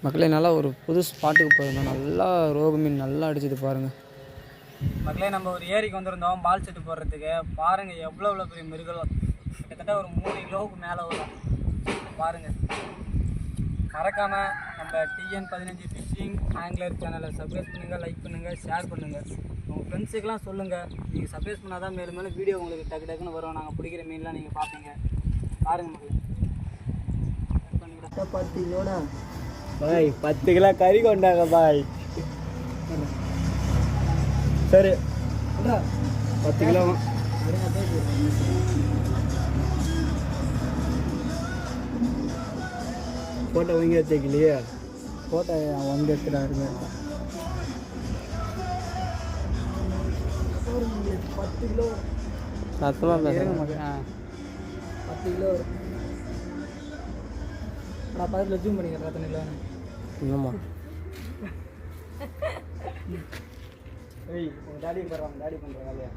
மக்களே நல்லா ஒரு புது ஸ்பாட்டுக்கு போயிருந்தோம். நல்லா ரோகு மீன் நல்லா அடிச்சுது பாருங்கள். மக்களே நம்ம ஒரு ஏரிக்கு வந்திருந்தோம் பால் செட்டு போடுறதுக்கு. பாருங்கள் எவ்வளோ பெரிய மிருகம், கிட்டத்தட்ட ஒரு 3 கிலோவுக்கு மேலே வரும். பாருங்கள், மறக்காமல் நம்ம TN15 ஃபிஷிங் ஆங்கிலர் சேனலை சப்ஸ்கிரைப் பண்ணுங்கள், லைக் பண்ணுங்கள், ஷேர் பண்ணுங்கள். உங்கள் ஃப்ரெண்ட்ஸுக்கெலாம் சொல்லுங்கள். நீங்கள் சப்ஸ்கிரைப் பண்ணால் தான் மேலும் மேலும் வீடியோ உங்களுக்கு டக்கு டக்குன்னு வரும். நாங்கள் பிடிக்கிற மீன்லாம் நீங்கள் பார்ப்பீங்க. பாருங்கள் மக்களே, 10 கிலோடா பாய், 10 கிலோ கறி கொண்டாங்க பாய். சரி 10 கிலோ ஃபோட்டோ வாங்கி வச்சுக்கலையே. ஃபோட்டோ வந்து எடுத்துட்டாருங்க. 10 கிலோ சத்தமாக பேசுகிறேன். 10 கிலோ நான் பக்கத்தில் ஜூம் பண்ணிக்கிறேன். எத்தனை கிலோ இன்னுமா ஏய் உங்கள் டாடி பண்ணுறாங்க, டாடி பண்ணுற வேலையா?